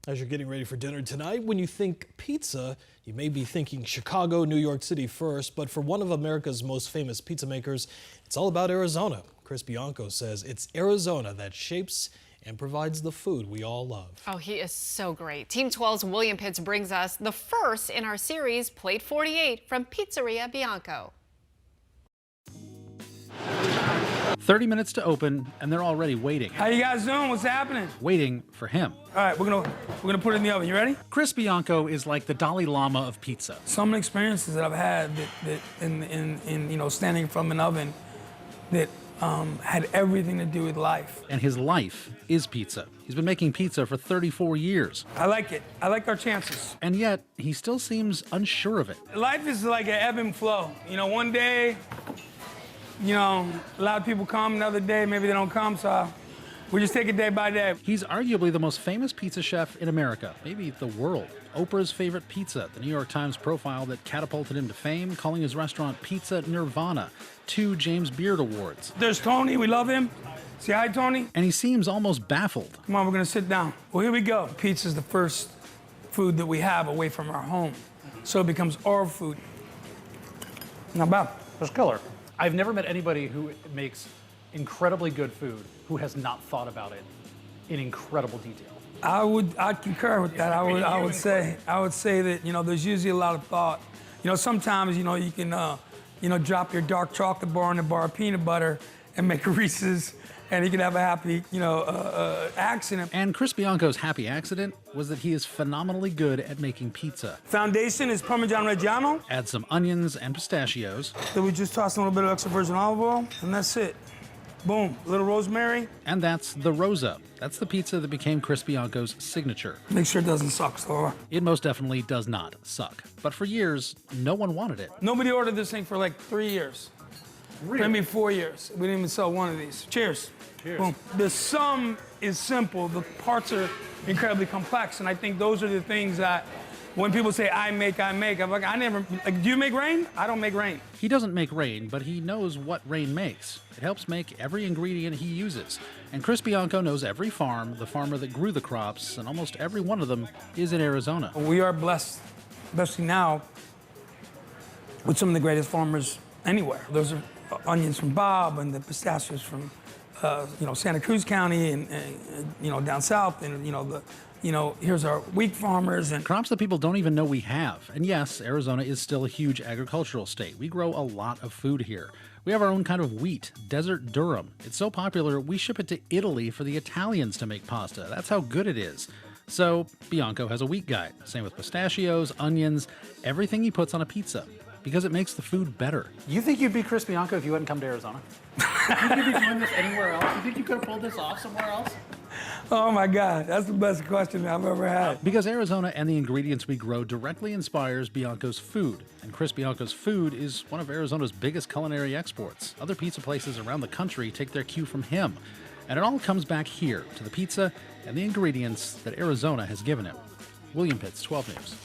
As you're getting ready for dinner tonight, when you think pizza, you may be thinking Chicago, New York City first, but for one of America's most famous pizza makers, it's all about Arizona. Chris Bianco says it's Arizona that shapes and provides the food we all love. Oh, he is so great. Team 12's William Pitts brings us the first in our series, Plate 48 from Pizzeria Bianco. 30 minutes to open, and they're already waiting. How you guys doing? What's happening? Waiting for him. All right, we're gonna put it in the oven. You ready? Chris Bianco is like the Dalai Lama of pizza. Some experiences that I've had that in standing from an oven that had everything to do with life. And his life is pizza. He's been making pizza for 34 years. I like it. I like our chances. And yet, he still seems unsure of it. Life is like an ebb and flow. One day, a lot of people come, another day, maybe they don't come, so we just take it day by day. He's arguably the most famous pizza chef in America, maybe the world. Oprah's favorite pizza, the New York Times profile that catapulted him to fame, calling his restaurant Pizza Nirvana, 2 James Beard Awards. There's Tony, we love him. Say hi, Tony. And he seems almost baffled. Come on, we're gonna sit down. Well, here we go. Pizza's the first food that we have away from our home, so it becomes our food. Not bad. That's killer. I've never met anybody who makes incredibly good food who has not thought about it in incredible detail. I'd concur with that. I would say that there's usually a lot of thought. Sometimes you can drop your dark chocolate bar in a bar of peanut butter and make a Reese's, and you can have a happy accident. And Chris Bianco's happy accident was that he is phenomenally good at making pizza. Foundation is Parmesan Reggiano. Add some onions and pistachios. Then we just toss a little bit of extra virgin olive oil, and that's it. Boom, a little rosemary. And that's the Rosa. That's the pizza that became Chris Bianco's signature. Make sure it doesn't suck, Laura. It most definitely does not suck. But for years, no one wanted it. Nobody ordered this thing for like 3 years. Really? Maybe 4 years. We didn't even sell one of these. Cheers. Cheers. Boom. The sum is simple. The parts are incredibly complex. And I think those are the things that when people say, I make, I'm like, do you make rain? I don't make rain. He doesn't make rain, but he knows what rain makes. It helps make every ingredient he uses. And Chris Bianco knows every farm, the farmer that grew the crops, and almost every one of them is in Arizona. We are blessed, especially now, with some of the greatest farmers anywhere. Those are onions from Bob and the pistachios from Santa Cruz County and down south, and here's our wheat farmers and crops that people don't even know we have. And yes, Arizona is still a huge agricultural state. We grow a lot of food here. We have our own kind of wheat, desert durum. It's so popular, we ship it to Italy for the Italians to make pasta. That's how good it is. So Bianco has a wheat guide. Same with pistachios, onions, everything he puts on a pizza, because it makes the food better. You think you'd be Chris Bianco if you hadn't come to Arizona? You think you'd be doing this anywhere else? You think you could have pulled this off somewhere else? Oh my God, that's the best question I've ever had. Because Arizona and the ingredients we grow directly inspires Bianco's food. And Chris Bianco's food is one of Arizona's biggest culinary exports. Other pizza places around the country take their cue from him. And it all comes back here to the pizza and the ingredients that Arizona has given him. William Pitts, 12 News.